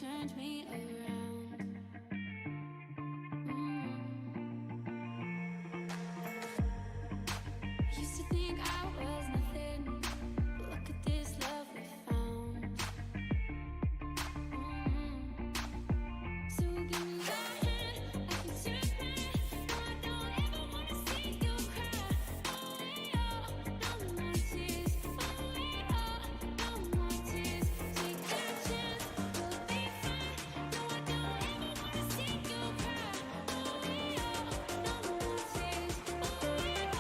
turned me around. Used to think I was nothing, but look at this love we found. So give me your hand, I can take it. No, I don't ever wanna see you cry. Oh, yeah, no more tears. Oh, yeah, no more tears. Take that chance, we'll be fine. No, I don't ever wanna see you cry. Oh, yeah, no more tears. Oh, yeah,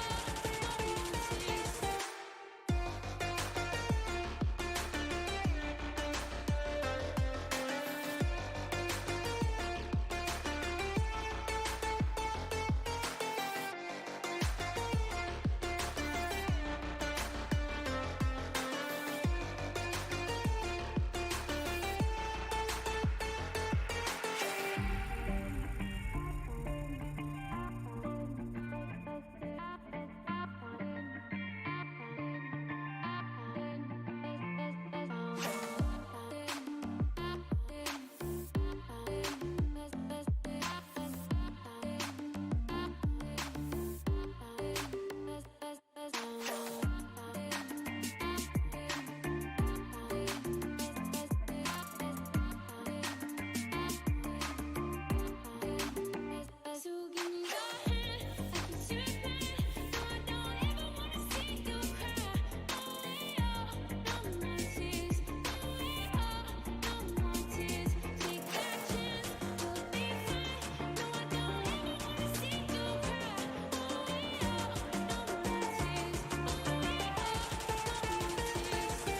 no more tears. So give me your hand, I can take it. No, I don't ever wanna see you cry. Oh, yeah, no more tears. Oh, yeah, no more tears. Take that chance, we'll be fine. No, I don't ever wanna see you cry. Oh, yeah, no more tears. Oh, yeah, no more tears.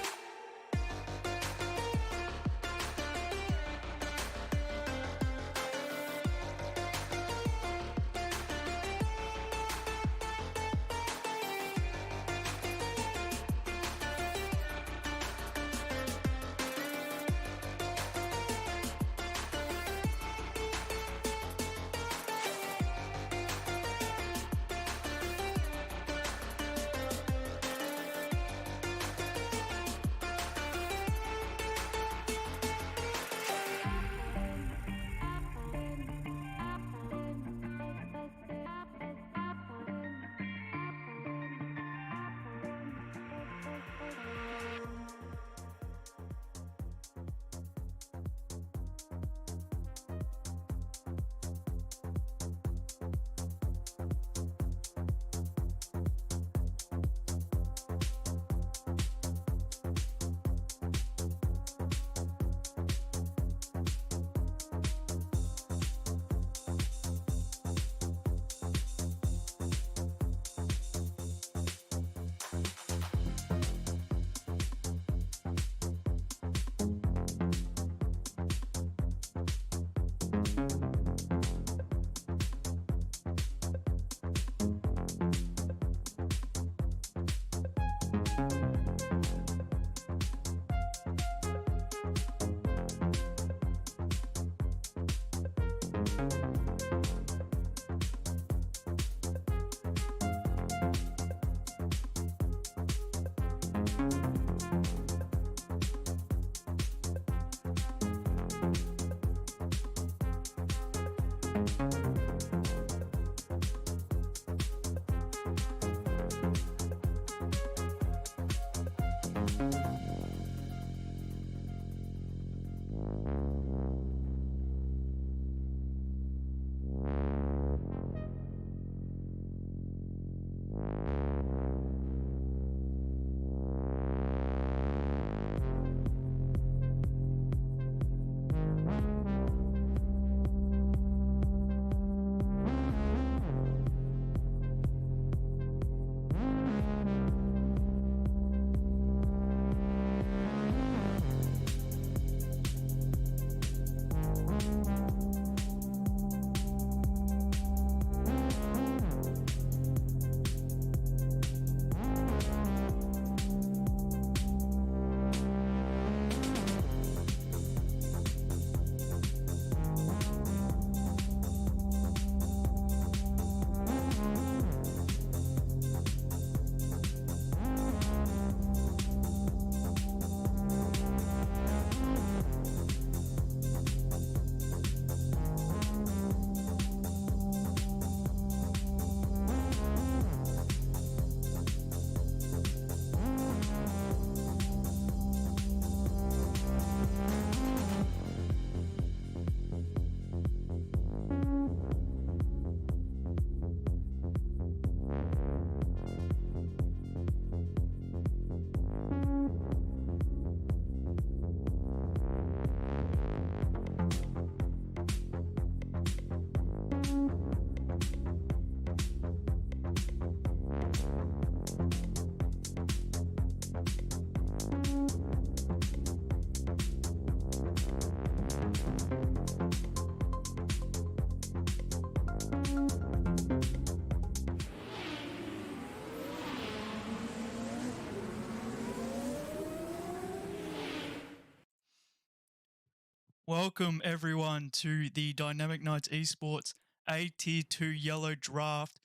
Welcome everyone to the Dynamic Knights Esports AT2 Yellow Draft.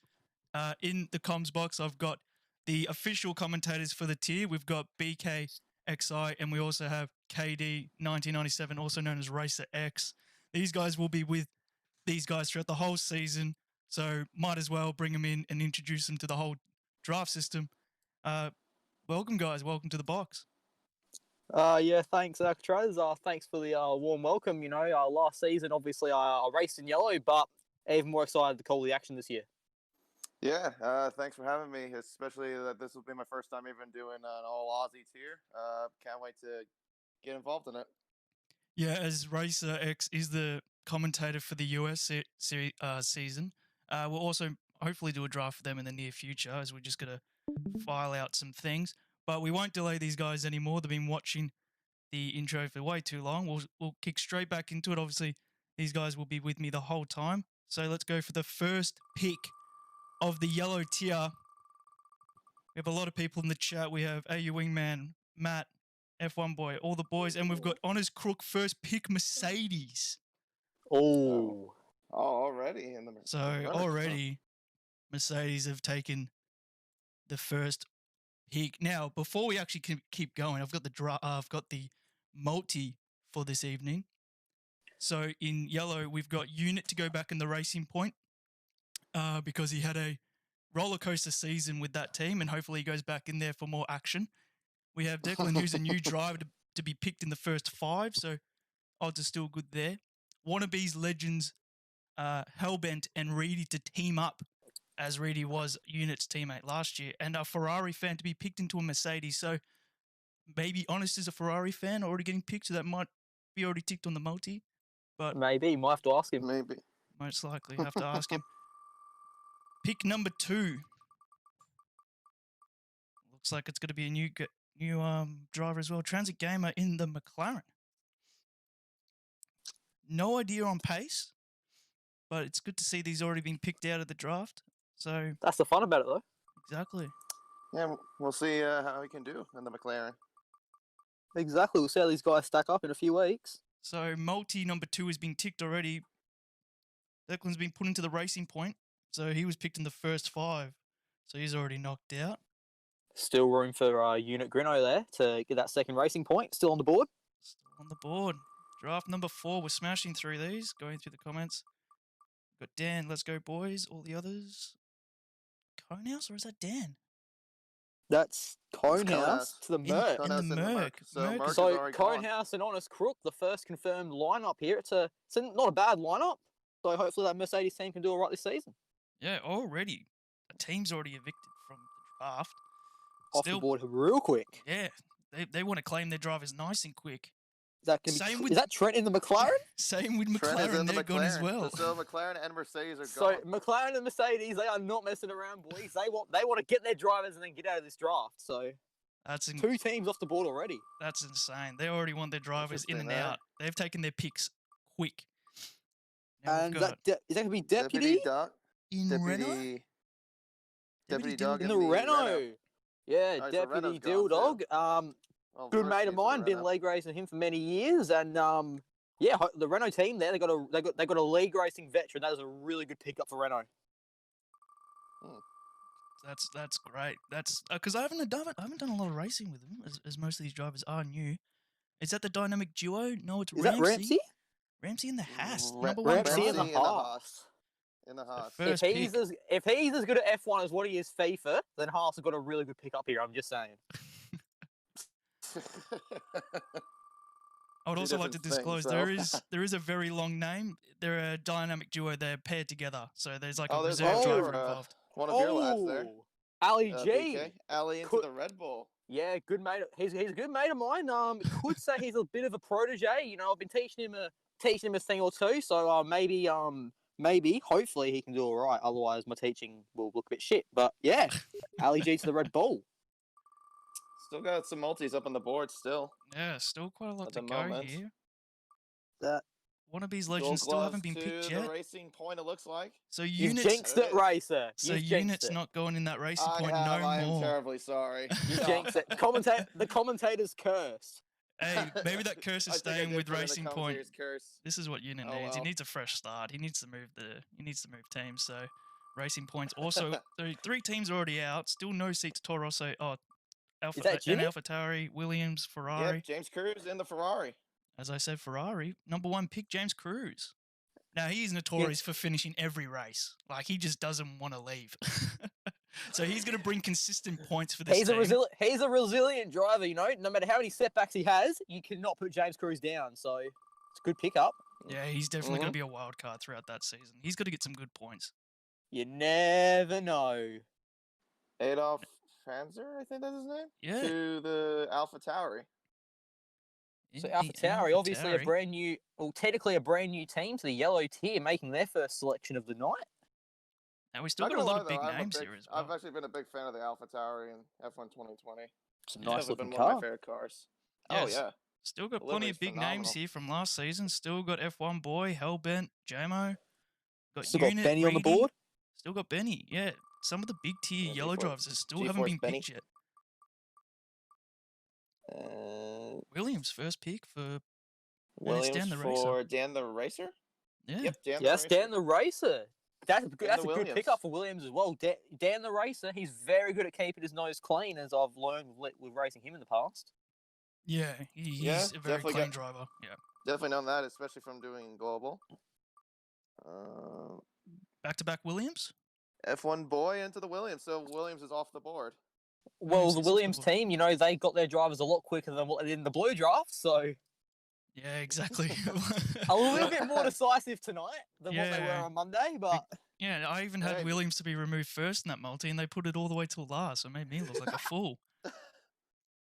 In the comms box, I've got the official commentators for the tier. We've got BKXI and we also have KD 1997, also known as Racer X. These guys will be with these guys throughout the whole season, so might as well bring them in and introduce them to the whole draft system. Welcome, guys. Welcome to the box. Yeah, thanks, Trez. Thanks for the warm welcome. You know, last season, obviously, I raced in yellow, but even more excited to call the action this year. Yeah, thanks for having me, especially that this will be my first time even doing an all Aussie tier. Can't wait to get involved in it. Yeah, as Racer X is the commentator for the US season, we'll also hopefully do a draft for them in the near future, as we're just going to file out some things. But we won't delay these guys anymore. They've been watching the intro for way too long. We'll kick straight back into it. Obviously, these guys will be with me the whole time. So let's go for the first pick of the yellow tier. We have a lot of people in the chat. We have AU Wingman, Matt, F1 Boy, all the boys, and we've got Honors Crook first pick Mercedes. Oh, already in the So already Mercedes have taken the first pick. Now, before we actually keep going, I've got the multi for this evening. So in yellow, we've got Unit to go back in the Racing Point because he had a roller coaster season with that team, and hopefully he goes back in there for more action. We have Declan, who's a new driver to be picked in the first 5, so odds are still good there. Wannabes Legends, Hellbent and Reedy to team up, as Reedy was Unit's teammate last year, and a Ferrari fan to be picked into a Mercedes. So maybe Honest is a Ferrari fan already getting picked, so that might be already ticked on the multi. But maybe might have to ask him. Maybe most likely have to ask him. Pick number 2. Looks like it's going to be a new driver as well. Transit Gamer in the McLaren. No idea on pace, but it's good to see these already being picked out of the draft. So That's the fun about it, though. Exactly. Yeah, we'll see how he can do in the McLaren. Exactly. We'll see how these guys stack up in a few weeks. So multi number 2 has been ticked already. Declan's been put into the Racing Point, so he was picked in the first 5. So he's already knocked out. Still room for Unit Grino there to get that second Racing Point. Still on the board. Still on the board. Draft number 4. We're smashing through these, going through the comments. Got Dan. Let's go, boys. All the others. Conehouse, or is that Dan? That's Conehouse to the Merc. In the Merc. So Conehouse and Honest Crook, the first confirmed lineup here. It's not a bad lineup. So hopefully that Mercedes team can do all right this season. Yeah, already. A team's already evicted from the draft. Off the board real quick. Yeah, they want to claim their drivers nice and quick. Is that Trent in the McLaren? Same with McLaren, they're gone as well. So McLaren and Mercedes are gone. So McLaren and Mercedes, they are not messing around, boys. They want to get their drivers and then get out of this draft. So that's 2 teams off the board already. That's insane. They already want their drivers in and out. They've taken their picks quick. Now and is that going to be Deputy in Renault? Deputy Dog in the Renault. Yeah, Deputy Dill Dog. Good mate of mine, been league racing him for many years, and yeah, the Renault team there, they got a league racing veteran. That is a really good pickup for Renault. That's great. That's because I haven't done a lot of racing with them, as most of these drivers are new. Is that the dynamic duo? No, it's Ramsey. Is that Ramsey? Ramsey in the Haas. Ramsey in the Haas. If he's as good at F1 as what he is FIFA, then Haas have got a really good pickup here. I'm just saying. I would also like to disclose there is a very long name. They're a dynamic duo. They're paired together, so there's like a reserve driver involved. One of your lads there, Ali G. Ali into the Red Bull. Yeah, good mate. He's a good mate of mine. Could say he's a bit of a protege. You know, I've been teaching him a thing or two. So maybe hopefully he can do all right. Otherwise, my teaching will look a bit shit. But yeah, Ali G to the Red Bull. Still got some multis up on the board still. Yeah, still quite a lot to go here. That Wannabes Legends still haven't been picked yet. The Racing Point, it looks like. So Unit's jinxed it, Racer. So Unit's not going in that Racing Point no more. I am terribly sorry. You jinxed it. The commentator's curse. Hey, maybe that curse is I think I staying did with put in the Racing Point. commentator's curse. This is what Unit Oh, needs. He well. needs a fresh start. He needs to move teams. So Racing Points also three teams are already out. Still no seat to Toro Rosso. Oh, Is that Jimmy? AlphaTauri, Williams, Ferrari. Yep, James Cruz in the Ferrari. As I said, Ferrari number 1 pick James Cruz. Now he's notorious for finishing every race. Like he just doesn't want to leave. So he's going to bring consistent points for this team. He's a resilient driver, you know. No matter how many setbacks he has, you cannot put James Cruz down. So it's a good pickup. Yeah, he's definitely going to be a wild card throughout that season. He's got to get some good points. You never know. Adolf Franzer, I think that's his name. Yeah. To the AlphaTauri. So AlphaTauri, obviously a brand new, well, technically a brand new team to the yellow tier, making their first selection of the night. And we still got a lot of big names here as well. I've actually been a big fan of the AlphaTauri in F1 2020. It's a nice looking been car. one of my favorite cars. Yes. Oh yeah. Still got plenty of big names here from last season. Still got F1 boy, Hellbent, Jamo. Still got Benny on the board. Still got Benny. Yeah, some of the big tier yellow drivers that still haven't been picked yet. Williams first pick for Williams Dan the for Racer. Dan the Racer. Yeah. Yep, Dan the Racer. That's a good Williams. pickup for Williams as well. Dan the Racer, he's very good at keeping his nose clean, as I've learned with racing him in the past. Yeah, he's a very clean driver. Yeah. Definitely known that, especially from doing global. Back-to-back Williams? F1 boy into the Williams, so Williams is off the board. Well, the Williams team, you know, they got their drivers a lot quicker than what they did in the blue draft, so... Yeah, exactly. A little bit more decisive tonight than what they were on Monday, but... Yeah, I even had Williams to be removed first in that multi, and they put it all the way till last, so it made me look like a fool.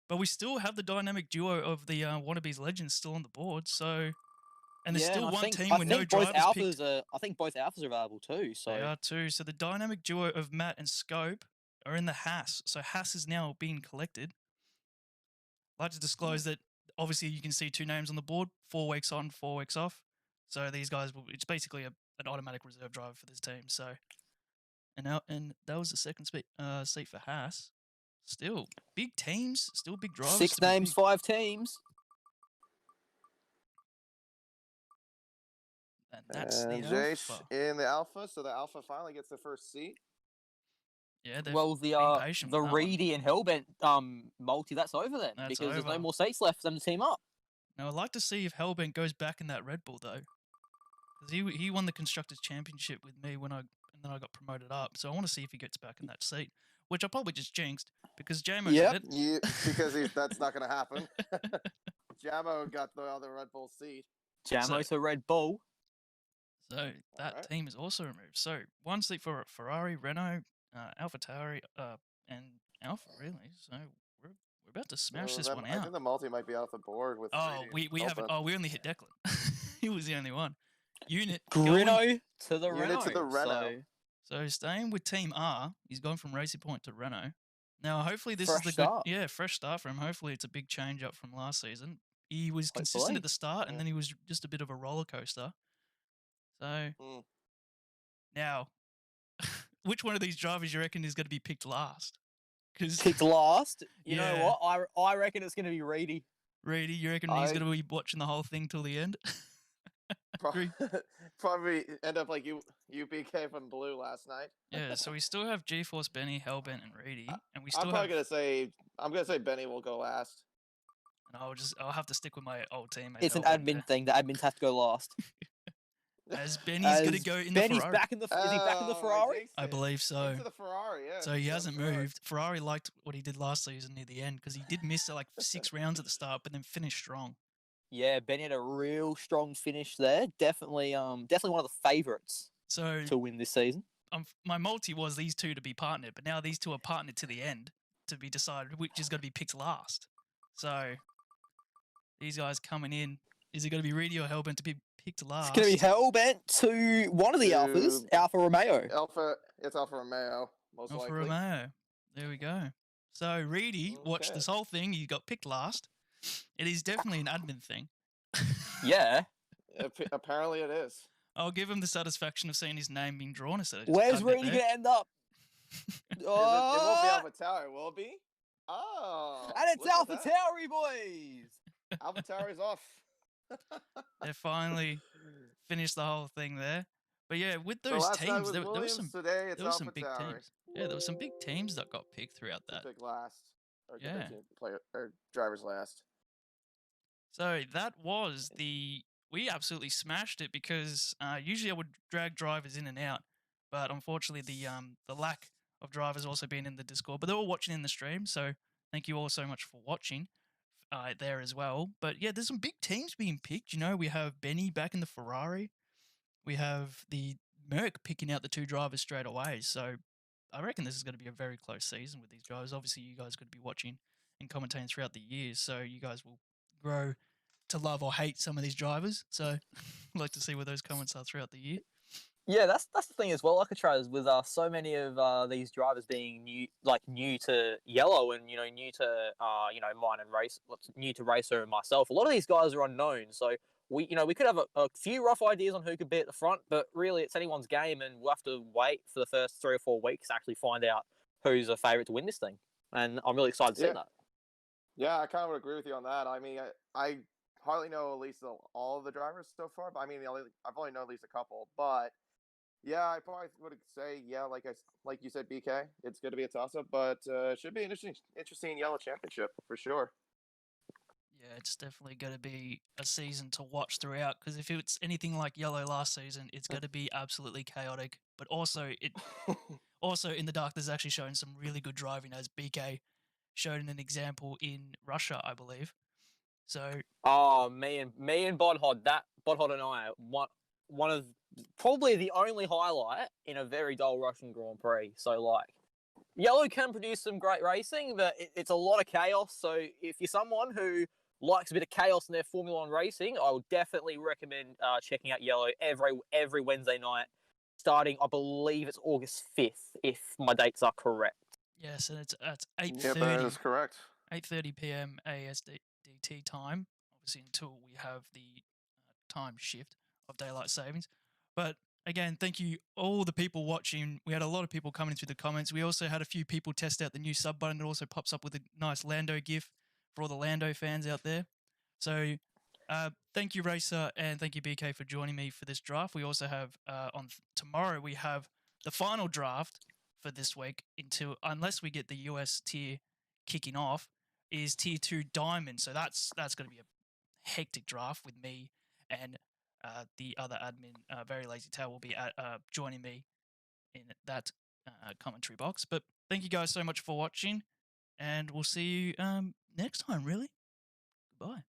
But we still have the dynamic duo of the Wannabes Legends still on the board, so... And there's still one team with no drivers picked. I think both Alphas are available too, so... They are too. So the dynamic duo of Matt and Scope are in the Haas. So Haas is now being collected. I'd like to disclose that obviously you can see 2 names on the board, 4 weeks on, 4 weeks off. So these guys, it's basically an automatic reserve driver for this team. So, and that was the second seat for Haas. Still big teams, still big drivers. 6 names, 5 teams. And that's the Jace Alpha. in the Alpha, so the Alpha finally gets the first seat. Yeah, well, the Reedy and Hellbent multi, that's over then, because there's no more seats left for them to team up. Now, I'd like to see if Hellbent goes back in that Red Bull, though. Because he won the Constructors' Championship with me and then I got promoted up. So I want to see if he gets back in that seat, which I probably just jinxed, because Jamo did it. Yeah, because that's not going to happen. Jamo got the other Red Bull seat. Jamo to Red Bull. So that team is also removed. So 1 seat for Ferrari, Renault, AlphaTauri, and Alpha, really. So we're about to smash this one out. I think the multi might be off the board with. We haven't. Oh, we only hit Declan. He was the only one. Unit Renault to the Renault. Unit to the Renault. So staying with Team R, he's gone from Racing Point to Renault. Now, hopefully this is the fresh start for him. Hopefully it's a big change up from last season. He was consistent at the start, and then he was just a bit of a roller coaster. So now, which one of these drivers you reckon is going to be picked last? Picked last? You know what? I reckon it's going to be Reedy. Reedy, you reckon he's going to be watching the whole thing till the end? Probably end up like UPK from Blue last night. Yeah, so we still have GeForce, Benny, Hellbent, and Reedy, and we still. I'm gonna say Benny will go last. And I'll have to stick with my old teammate. It's an admin thing. The admins have to go last. As Benny's going to go in the Ferrari. Is he back in the Ferrari? I believe so. Into the Ferrari, yeah. So he hasn't moved. Ferrari liked what he did last season near the end because he did miss like 6 rounds at the start, but then finished strong. Yeah, Benny had a real strong finish there. Definitely one of the favourites to win this season. My multi was these 2 to be partnered, but now these 2 are partnered to the end to be decided which is going to be picked last. So these guys coming in. Is it going to be Reedy or Hellbent to be picked last? It's going to be Hellbent to one of the Alphas, Alfa Romeo. It's Alfa Romeo, most likely. Alfa Romeo. There we go. So Reedy watched this whole thing. He got picked last. It is definitely an admin thing. Yeah. Apparently it is. I'll give him the satisfaction of seeing his name being drawn instead of Where's Reedy going to end up? It won't be AlphaTauri, will it be? Oh. And it's AlphaTauri, boys. AlphaTauri's off. They finally finished the whole thing there. But yeah, with So those last night teams, was there was Williams. some Today it's there was some big AlphaTauri. teams. Yeah, there was some big teams that got picked throughout To that. pick last or get Yeah. their team player or drivers last. So that was we absolutely smashed it because usually I would drag drivers in and out, but unfortunately the lack of drivers also being in the Discord, but they're all watching in the stream. So thank you all so much for watching there as well. But yeah, there's some big teams being picked. You know, we have Benny back in the Ferrari. We have the Merc picking out the two drivers straight away. So I reckon this is going to be a very close season with these drivers. Obviously, you guys could be watching and commentating throughout the years, so you guys will grow to love or hate some of these drivers. So I'd like to see what those comments are throughout the year. Yeah, that's the thing as well, Alcatraz, with so many of these drivers being new to yellow, and new to mine and race, new to Racer and myself. A lot of these guys are unknown, so we could have a few rough ideas on who could be at the front, but really it's anyone's game, and we'll have to wait for the first 3 or 4 weeks to actually find out who's a favourite to win this thing. And I'm really excited to see that. Yeah, I kind of would agree with you on that. I mean, I hardly know at least all of the drivers so far, but I mean, I've only known at least a couple. But yeah, I probably would say like you said, BK, it's going to be a toss-up, but it should be an interesting yellow championship for sure. Yeah, it's definitely going to be a season to watch throughout, because if it's anything like yellow last season, it's going to be absolutely chaotic. But also also in the dark, there's actually showing some really good driving, as BK showed an example in Russia, I believe. So Oh, me and Bodhod, Bodhod and I, one of probably the only highlight in a very dull Russian Grand Prix. So yellow can produce some great racing, but it's a lot of chaos. So if you're someone who likes a bit of chaos in their Formula One racing, I would definitely recommend checking out yellow every Wednesday night, starting I believe it's August 5th, if my dates are correct. yes, and it's 8:30. Yep, that is correct. 8:30 p.m. ASDT time. Obviously, until we have the time shift of daylight savings. But again, thank you all the people watching. We had a lot of people coming through the comments. We also had a few people test out the new sub button. It also pops up with a nice Lando gif for all the Lando fans out there. So thank you, Racer, and thank you, BK, for joining me for this draft. We also have tomorrow we have the final draft for this week, unless we get the US tier kicking off, is tier 2 diamond. So that's going to be a hectic draft with me and the other admin, Very Lazy Tail, will be joining me in that commentary box. But thank you guys so much for watching, and we'll see you next time, really. Goodbye.